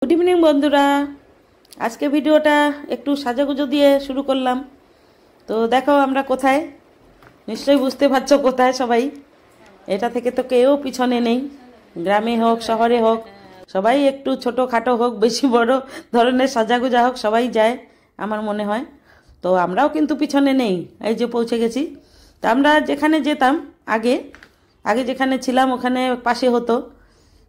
Good evening বন্ধুরা। আজকে ভিডিওটা একটু সাজাগুজো দিয়ে শুরু করলাম। তো দেখো আমরা কোথায়, নিশ্চয়ই বুঝতে পারছো কোথায় সবাই। এটা থেকে তো কেউ পিছনে নেই, গ্রামে হোক শহরে হোক সবাই একটু ছোটোখাটো হোক বেশি বড় ধরনের সাজাগুজা হোক সবাই যায় আমার মনে হয়। তো আমরাও কিন্তু পিছনে নেই, এই যে পৌঁছে গেছি। তো আমরা যেখানে যেতাম আগে আগে যেখানে ছিলাম ওখানে পাশে হতো,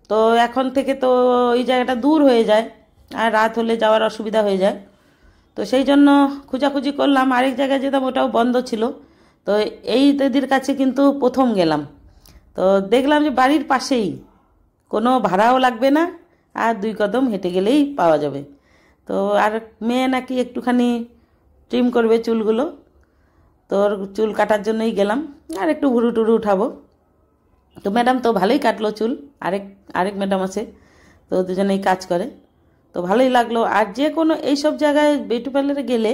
তো এখন থেকে তো ওই জায়গাটা দূর হয়ে যায় আর রাত হলে যাওয়ার অসুবিধা হয়ে যায়। তো সেই জন্য খোঁজাখুঁজি করলাম, আরেক জায়গায় যেতাম ওটাও বন্ধ ছিল। তো এই দিদির কাছে কিন্তু প্রথম গেলাম, তো দেখলাম যে বাড়ির পাশেই, কোনো ভাড়াও লাগবে না আর 2 কদম হেঁটে গেলেই পাওয়া যাবে। তো আর মেয়ে নাকি একটুখানি ট্রিম করবে চুলগুলো, তোর চুল কাটার জন্যই গেলাম আর একটু ভুরু টুরু উঠাবো। তো ম্যাডাম তো ভালোই কাটলো চুল, আরেক আরেক ম্যাডাম আছে, তো দুজনেই কাজ করে। তো ভালোই লাগলো। আর যে কোনো এইসব জায়গায় বিউটি পার্লারে গেলে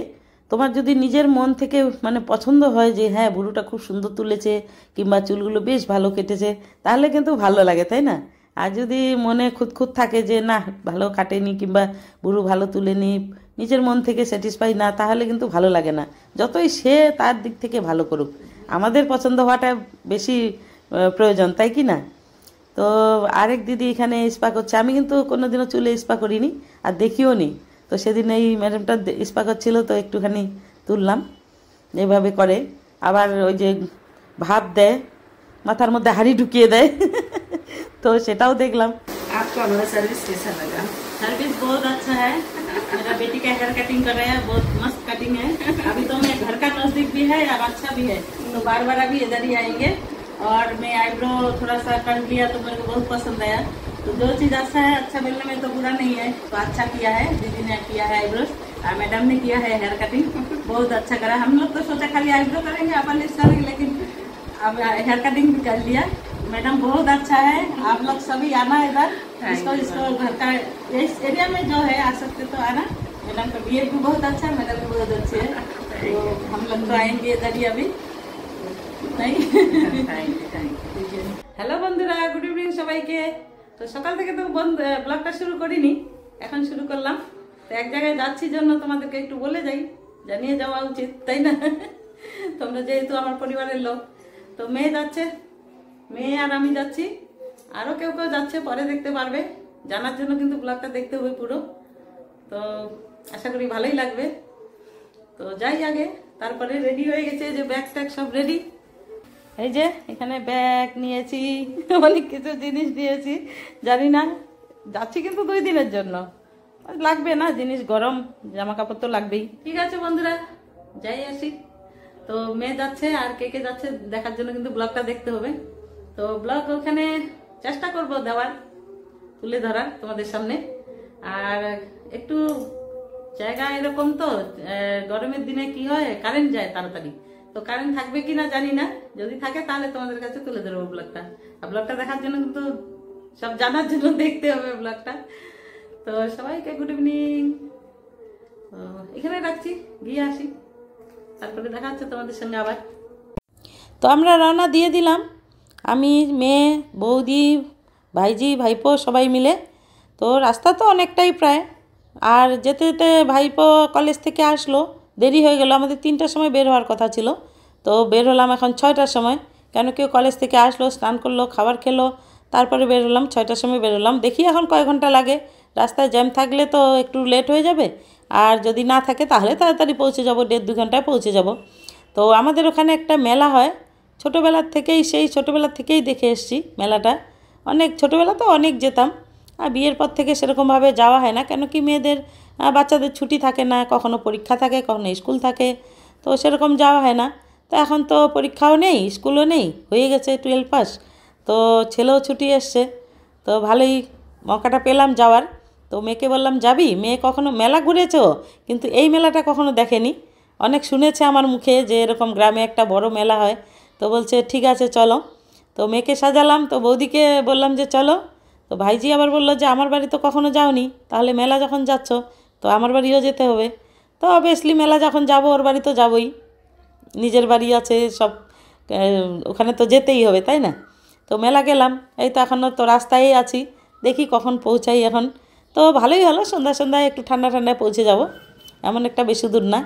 তোমার যদি নিজের মন থেকে মানে পছন্দ হয় যে হ্যাঁ ভুরুটা খুব সুন্দর তুলেছে কিংবা চুলগুলো বেশ ভালো কেটেছে, তাহলে কিন্তু ভালো লাগে, তাই না? আর যদি মনে খুঁতখুত থাকে যে না ভালো কাটেনি কিংবা ভুরু ভালো তুলেনি, নিজের মন থেকে স্যাটিসফাই না, তাহলে কিন্তু ভালো লাগে না। যতই সে তার দিক থেকে ভালো করুক, আমাদের পছন্দ হওয়াটা বেশি প্রয়োজন, তাই কি না? তো আরেক দিদি এখানে স্পা করছে, আমি কিন্তু কোনোদিনও চুলে স্পা করিনি আর দেখিও নি। তো সেদিন এই ম্যাডামটা স্পা করছিল, তো একটুখানি তুললাম। এইভাবে করে আবার ওই যে ভাপ দেয়, মাথার মধ্যে হাঁড়ি ঢুকিয়ে দেয় তো সেটাও দেখলাম। आपका हमारा सर्विस कैसा लगा? सर्विस बहुत अच्छा है। मेरा बेटी का हेयर कटिंग कर रहे हैं, बहुत मस्त कटिंग है। अभी तो मैं घर का नजदीक भी है और अच्छा भी है, तो बार बार अभी इधर ही आएंगे। और मैं आईब्रो थोड़ा सा कर लिया तो मेरे को बहुत पसंद आया। तो जो चीज अच्छा है, अच्छा मिलने में तो बुरा नहीं है। तो अच्छा किया है, दीदी ने किया है आईब्रो और मैडम ने किया है हेयर कटिंग, बहुत अच्छा करा। हम लोग तो सोचा खाली आईब्रो करेंगे अपन लिस्ट करेंगे, लेकिन अब हेयर कटिंग भी कर लिया। मैडम बहुत अच्छा है, आप लोग सभी आना इधर। इसको घर का इस एरिया में जो है आ सकते तो आना। मैडम का बिहेव भी बहुत अच्छा है, मैडम भी बहुत अच्छी है, तो हम लोग तो आएंगे इधर ही अभी। হ্যালো বন্ধুরা, গুড ইভিনিং সবাইকে। তো সকাল থেকে তো ব্লগটা শুরু করিনি, এখন শুরু করলাম। তো এক জায়গায় যাচ্ছি জন্য তোমাদেরকে একটু বলে যাই, জানিয়ে যাওয়া উচিত, তাই না? তোমরা যেহেতু আমার পরিবারের লোক। তো মেয়ে যাচ্ছে, মেয়ে আর আমি যাচ্ছি, আরও কেউ কেউ যাচ্ছে, পরে দেখতে পারবে। জানার জন্য কিন্তু ব্লগটা দেখতে হবে পুরো। তো আশা করি ভালোই লাগবে। তো যাই আগে, তারপরে রেডি হয়ে গেছে, যে ব্যাগ ট্যাগ সব রেডি। এই যে এখানে ব্যাগ নিয়েছি, অনেক কিছু জিনিস নিয়েছি, জানি না যাচ্ছি কিন্তু 2 দিনের জন্য, লাগবে না জিনিস, গরম জামা কাপড় তো লাগবেই। ঠিক আছে বন্ধুরা, যাই আসি। তো মেয়ে যাচ্ছে আর কে কে যাচ্ছে দেখার জন্য কিন্তু ব্লগটা দেখতে হবে। তো ব্লগ ওখানে চেষ্টা করব দেওয়ার, তুলে ধরার তোমাদের সামনে। আর একটু জায়গা এরকম তো, গরমের দিনে কি হয় কারেন্ট যায় তাড়াতাড়ি, তো কারেন্ট থাকবে কিনা জানি না, যদি থাকে তাহলে তোমাদের কাছে তুলে ধরবো ব্লগটা। আর ব্লগটা দেখার জন্য কিন্তু সব জানার জন্য দেখতে হবে ব্লগটা। তো সবাইকে গুড ইভিনিং। এখানে রাখছি, গিয়ে আসি, তারপরে দেখা হচ্ছে তোমাদের সঙ্গে আবার। তো আমরা রওনা দিয়ে দিলাম, আমি, মেয়ে, বৌদি, ভাইজি, ভাইপো সবাই মিলে। তো রাস্তা তো অনেকটাই প্রায়, আর যেতে যেতে ভাইপো কলেজ থেকে আসলো, দেরি হয়ে গেল। আমাদের 3টার সময় বের হওয়ার কথা ছিল, তো বের হলাম এখন 6টার সময়। কেন কেউ কলেজ থেকে আসলো, স্নান করলো, খাবার খেলো, তারপরে বের হলাম। 6টার সময় বের হলাম, দেখি এখন কয়েক ঘন্টা লাগে। রাস্তায় জ্যাম থাকলে তো একটু লেট হয়ে যাবে, আর যদি না থাকে তাহলে তাড়াতাড়ি পৌঁছে যাব, 1.5-2 ঘন্টায় পৌঁছে যাব। তো আমাদের ওখানে একটা মেলা হয়, ছোটোবেলার থেকেই, সেই ছোটোবেলার থেকেই দেখে এসেছি মেলাটা। অনেক ছোটোবেলা তো অনেক যেতাম, আর বিয়ের পর থেকে সেরকমভাবে যাওয়া হয় না, কেন কি মেয়েদের বাচ্চাদের ছুটি থাকে না, কখনো পরীক্ষা থাকে, কখনো স্কুল থাকে, তো সেরকম যাওয়া হয় না। তো এখন তো পরীক্ষাও নেই, স্কুলও নেই, হয়ে গেছে 12 পাস, তো ছেলেও ছুটি এসছে, তো ভালোই মৌকাটা পেলাম যাওয়ার। তো মেয়েকে বললাম যাবি? মেয়ে কখনো মেলা ঘুরেছো কিন্তু এই মেলাটা কখনো দেখেনি, অনেক শুনেছে আমার মুখে যে এরকম গ্রামে একটা বড় মেলা হয়। তো বলছে ঠিক আছে চলো। তো মেয়েকে সাজালাম, তো বৌদিকে বললাম যে চলো। তো ভাইজি আবার বললো যে আমার বাড়ি তো কখনো যাওনি, তাহলে মেলা যখন যাচ্ছ তো আমার বাড়িও যেতে হবে। তো অবভিয়াসলি মেলা যখন যাব ওর বাড়ি তো যাবই, নিজের বাড়ি আছে সব, ওখানে তো যেতেই হবে, তাই না? তো মেলা গেলাম, এই তো এখনও তো রাস্তায় আছি, দেখি কখন পৌঁছাই এখন। তো ভালোই হলো, সন্ধ্যায় একটু ঠান্ডা ঠান্ডায় পৌঁছে যাব, এমন একটা বেশি দূর না।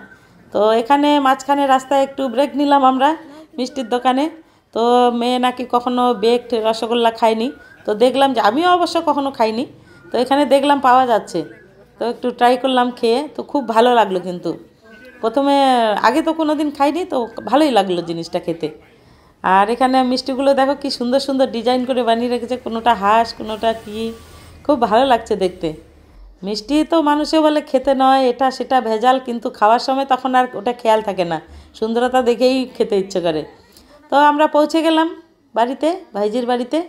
তো এখানে মাঝখানে রাস্তায় একটু ব্রেক নিলাম আমরা মিষ্টির দোকানে। তো মেয়ে নাকি কখনো বেকড রসগোল্লা খায়নি, তো দেখলাম যে আমিও অবশ্য কখনো খাইনি, তো এখানে দেখলাম পাওয়া যাচ্ছে, তো একটু ট্রাই করলাম খেয়ে, তো খুব ভালো লাগলো। কিন্তু প্রথমে আগে তো কোনো দিন খাইনি, তো ভালোই লাগলো জিনিসটা খেতে। আর এখানে মিষ্টিগুলো দেখো কি সুন্দর সুন্দর ডিজাইন করে বানিয়ে রেখেছে, কোনোটা হাঁস কোনোটা কি, খুব ভালো লাগছে দেখতে। মিষ্টি তো মানুষে বলে খেতে নয়, এটা সেটা ভেজাল, কিন্তু খাওয়ার সময় তখন আর ওটা খেয়াল থাকে না, সুন্দরতা দেখেই খেতে ইচ্ছে করে। তো আমরা পৌঁছে গেলাম বাড়িতে, ভাইজির বাড়িতে,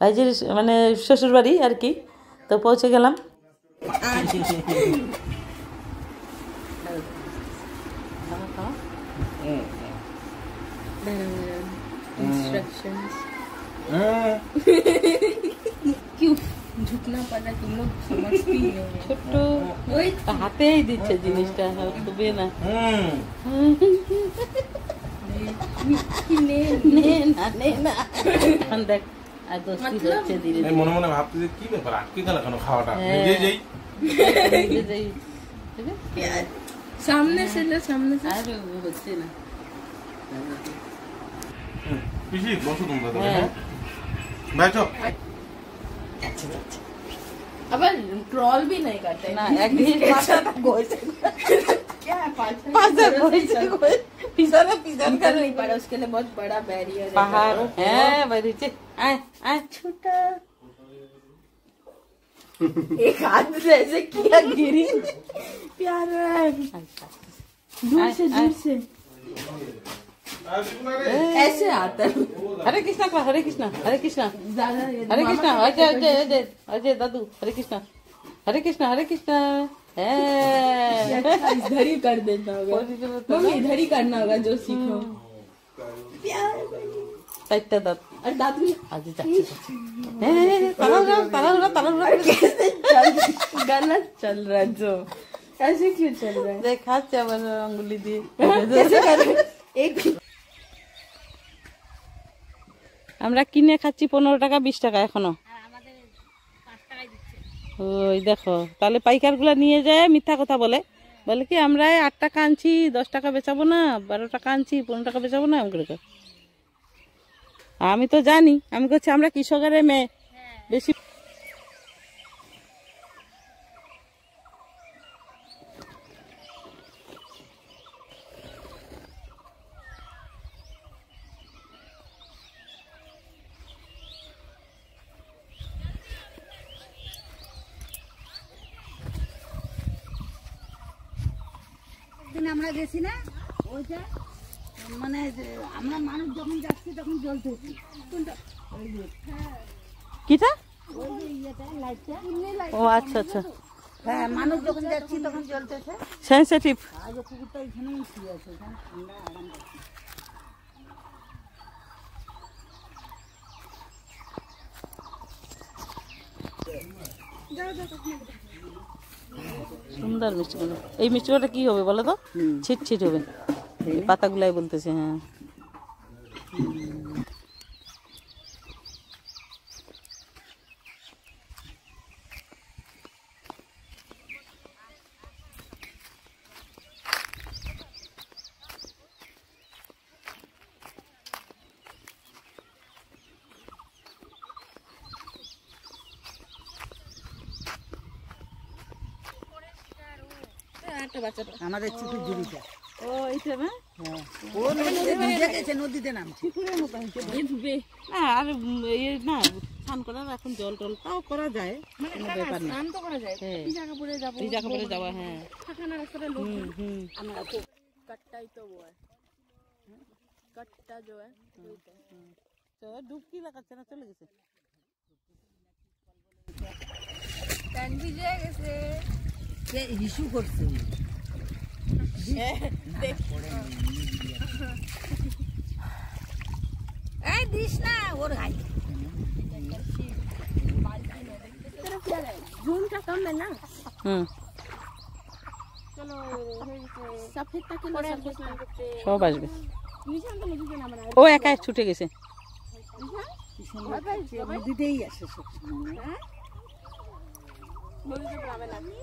ভাইজির মানে শ্বশুর বাড়ি আর কি। তো পৌঁছে গেলাম। क्यों झुकना पड़ा, तुम लोग समझती हो। ছোট্ট হাতেই দিচ্ছে জিনিসটা, খুবই না দেখ আর দোস্তি হচ্ছে ধীরে ধীরে। মনে মনে ভাবতে যে কি ব্যাপার, আটকে গেল কেন খাওয়াটা, নিজে যাই सामने से लो, सामने से। আর হচ্ছে না। পিসি বসো তোমরা, बैठो। अब क्रॉल भी नहीं करते না একদিন মাথা क्या है, পাশে বসে পিছনে পিছন कर नहीं पड़ा, उसके लिए बहुत बड़ा बैरियर है। পাহাড় হ্যাঁ বেরিয়েছে। আয় আয় छोटा एक हाथ से ऐसे किया, गिरी प्यारा है। दूर से ऐसे आता है। হরে কৃষ্ণ কর, হরে কৃষ্ণ, হরে কৃষ্ণ, ज्यादा হরে কৃষ্ণ, অজয় অজয় অজয় অজয় দাদু, হরে কৃষ্ণ, হরে কৃষ্ণ, হরে কৃষ্ণ। হ্যাঁ इधर ही कर देता होगा मम्मी, इधर ही करना होगा जो सीखो। চারটা দাঁত। और दादू আজ যাচ্ছে তাড়াহুড়া তাড়াহুড়া गलत चल रहा है, जो ऐसे क्यों चल रहा है? দেখ খাচ্ছে আবার আঙ্গুলি দিয়ে। कैसे कर रहे हैं? एक আমরা কিনে খাচ্ছি 15 টাকা 20 টাকা এখনো। ওই দেখো, তাহলে পাইকারগুলা নিয়ে যায় মিথ্যা কথা বলে, বলে কি আমরা 8 টাকা আনছি 10 টাকা বেচাবো না, 12 টাকা আনছি 15 টাকা বেচাবো না, এমন করে। আমি তো জানি, আমি করছি আমরা কৃষকের মেয়ে, বেশি দিন আমরা গেছি না, ওইটা মানে আমরা মানুষ যখন যাচ্ছি তখন জ্বলতেছি। কিটা? ওই যে ইয়েটা, লাইটটা, ও আচ্ছা আচ্ছা, হ্যাঁ মানুষ যখন যাচ্ছি তখন জ্বলতেছে। সেন্সিটিভ। আর যে কুকুরটা এখানেই শুয়ে আছে, এখানে ঠান্ডা আরাম করছে। সুন্দর মিষ্টিগুলো। এই মিষ্টিগুলোটা কি হবে বলো তো? ছিট ছিট হবে, এই পাতাগুলাই বলতেছে। হ্যাঁ আমাদের চিপি জুড়িটা, ও এইটা না? ও নদীতে ভিজে গেছে, নদীতে নামছে। না আর ইয়ে না, স্নান করার এখন জল টল তাও করা যায়, কোনো ব্যাপার না। স্নান তো করা যায়, হ্যাঁ ভিজা কাপড়ে যাবো, ভিজা কাপড়ে যাওয়া। হ্যাঁ থাকে না রাস্তাটা লোক। আমরা তো कट्टा ही तो वो है, कट्टा जो है वही तो। তো ডুবকি লাগাচ্ছে না, চলে গেছে। टैंक ভিজে গেছে, কে হিসু করছে। এই দিস না ওর গায়ে। जून का कम है ना। হুম चलो सफेद तक के सफेद स्नान करते সব আসবে। निशान तो मुझे ना बना ও একাই ছুটে গেছে। নদীতেই আসে সব সময়। নদীতে গ্রামে লাগে